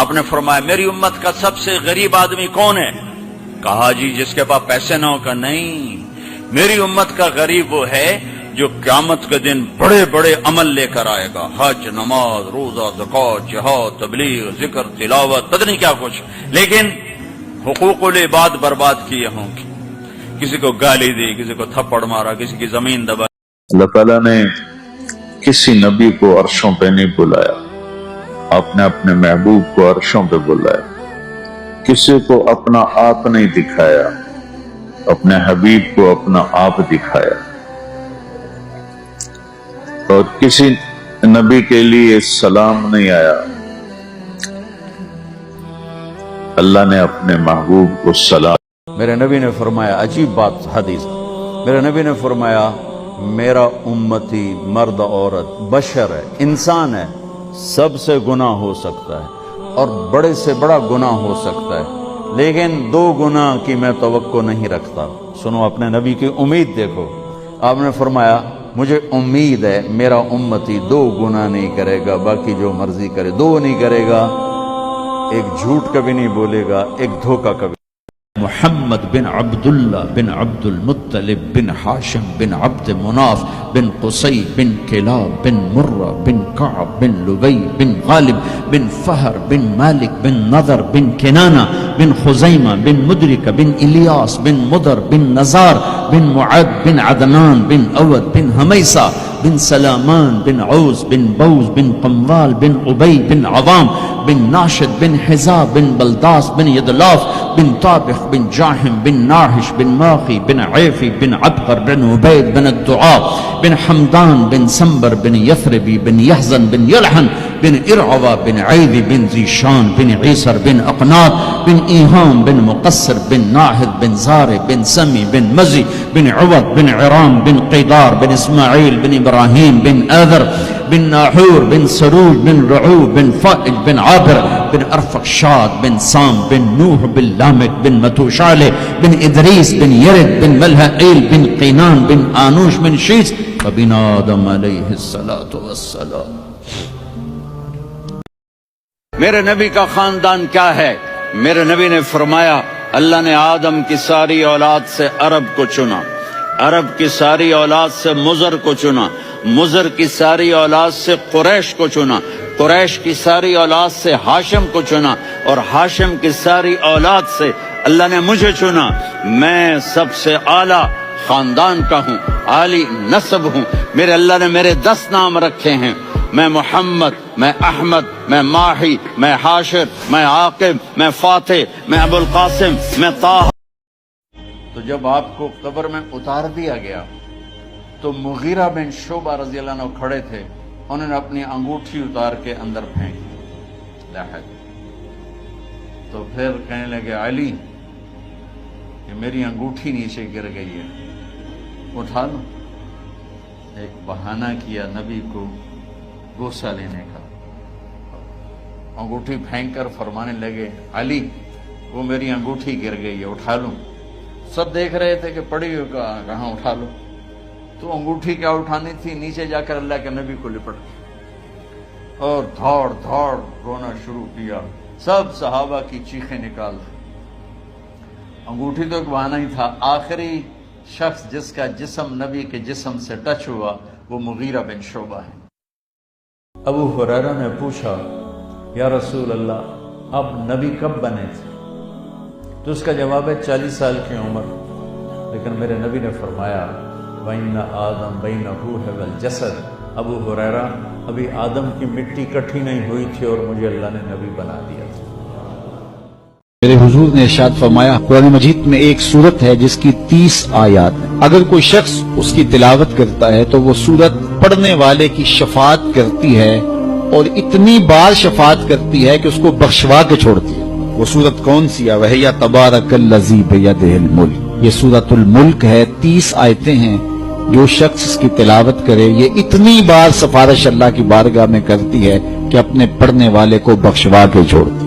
آپ نے فرمایا میری امت کا سب سے غریب آدمی کون ہے؟ کہا جی جس کے پاس پیسے نہ ہو. کا نہیں، میری امت کا غریب وہ ہے جو قیامت کے دن بڑے بڑے عمل لے کر آئے گا، حج، نماز، روزہ، زکوٰۃ، جہاد، تبلیغ، ذکر، تلاوت، پتہ نہیں کیا کچھ، لیکن حقوق العباد برباد کیے ہوں گے. کسی کو گالی دی، کسی کو تھپڑ مارا، کسی کی زمین دبا. اللہ تعالیٰ نے کسی نبی کو عرشوں پہ نہیں بلایا، آپ نے اپنے محبوب کو عرشوں پہ بلایا. کسی کو اپنا آپ نہیں دکھایا، اپنے حبیب کو اپنا آپ دکھایا. اور کسی نبی کے لیے سلام نہیں آیا، اللہ نے اپنے محبوب کو سلام. میرے نبی نے فرمایا، عجیب بات حدیث، میرے نبی نے فرمایا میرا امتی مرد عورت بشر ہے، انسان ہے، سب سے گناہ ہو سکتا ہے اور بڑے سے بڑا گناہ ہو سکتا ہے، لیکن 2 گناہ کی میں توقع نہیں رکھتا. سنو اپنے نبی کی امید دیکھو. آپ نے فرمایا مجھے امید ہے میرا امتی 2 گناہ نہیں کرے گا، باقی جو مرضی کرے. 2 نہیں کرے گا، ایک جھوٹ کبھی نہیں بولے گا، ایک دھوکہ کبھی. محمد بن عبداللہ بن عبد المطلب بن حاشم بن عبد مناف بن قصی بن کلاب بن مرہ بن کعب بن لبی بن غالب بن فہر بن مالک بن نضر بن کنانہ بن خزیمہ بن مدرک بن الیاس بن مدر بن نزار بن معد بن عدنان بن اود بن حمیسہ بن سلامان بن عوز بن بوز بن قموال بن عبی بن عوام بن ناشد بن حزاب بن بلداس بن یدلاف بن طابخ بن جاحم بن ناحش بن ماخی بن عیفی بن عبقر بن عبید بن الدعاء بن حمدان بن سنبر بن یثربی بن یحزن بن یلحن بن ارعوہ بن عیدی بن ذیشان بن عیسر بن اقناط بن ایہام بن مقصر بن ناحد بن زار بن سمی بن مزی بن عوض بن عرام بن قیدار بن اسماعیل بن ابراہیم بن آذر بن ناحور بن سروج بن رعوب بن فائج بن عابر بن ارفقشاد بن سام بن نوح بن لامک بن متوشالہ بن ادریس بن یرد بن ملحائیل بن قینان بن آنوش بن شیس وبن آدم علیہ السلام. میرے نبی کا خاندان کیا ہے؟ میرے نبی نے فرمایا اللہ نے آدم کی ساری اولاد سے عرب کو چنا، عرب کی ساری اولاد سے مضر کو چنا، مضر کی ساری اولاد سے قریش کو چنا، قریش کی ساری اولاد سے ہاشم کو چنا، اور ہاشم کی ساری اولاد سے اللہ نے مجھے چنا. میں سب سے اعلیٰ خاندان کا ہوں، عالی نسب ہوں. میرے اللہ نے میرے 10 نام رکھے ہیں. میں محمد، میں احمد، میں ماہی، میں حاشر، میں عاقب، میں فاتح، میں ابو القاسم، میں طاہر. تو جب آپ کو قبر میں اتار دیا گیا تو مغیرہ بن شعبہ رضی اللہ عنہ کھڑے تھے، انہوں نے اپنی انگوٹھی اتار کے اندر پھینکی لاحق. تو پھر کہنے لگے علی کہ میری انگوٹھی نیچے گر گئی ہے، اٹھا لو. ایک بہانہ کیا نبی کو غصہ لینے کا، انگوٹھی پھینک کر فرمانے لگے علی وہ میری انگوٹھی گر گئی ہے، اٹھا لوں. سب دیکھ رہے تھے کہ پڑی ہو کہاں، اٹھا لو. تو انگوٹھی کیا اٹھانی تھی، نیچے جا کر اللہ کے نبی کو لپٹ گئی اور دھاڑ دھاڑ رونا شروع کیا. سب صحابہ کی چیخیں نکال دی. انگوٹھی تو ایک بہانہ ہی تھا. آخری شخص جس کا جسم نبی کے جسم سے ٹچ ہوا وہ مغیرہ بن شعبہ ہے. ابو ہریرہ نے پوچھا یا رسول اللہ آپ نبی کب بنے تھے؟ تو اس کا جواب ہے 40 سال کی عمر. لیکن میرے نبی نے فرمایا وَإِنَّ آدَمْ بَيْنَهُ وَالْجَسَدِ، ابو ہریرہ ابھی آدم کی مٹی کٹھی نہیں ہوئی تھی اور مجھے اللہ نے نبی بنا دیا تھا. میرے حضور نے ارشاد فرمایا قرآن مجید میں ایک سورت ہے جس کی 30 آیات ہیں، اگر کوئی شخص اس کی تلاوت کرتا ہے تو وہ سورت پڑھنے والے کی شفاعت کرتی ہے اور اتنی بار شفاعت کرتی ہے کہ اس کو بخشوا کے چھوڑتی ہے. وہ سورت کون سی ہے؟ وَهِيَ تَبَارَكَ الَّذِي بِيَدِهِ الْمُلْكُ. یہ سورت الملک ہے، 30 آیتیں ہیں. جو شخص اس کی تلاوت کرے یہ اتنی بار سفارش اللہ کی بارگاہ میں کرتی ہے کہ اپنے پڑھنے والے کو بخشوا کے چھوڑتی ہے.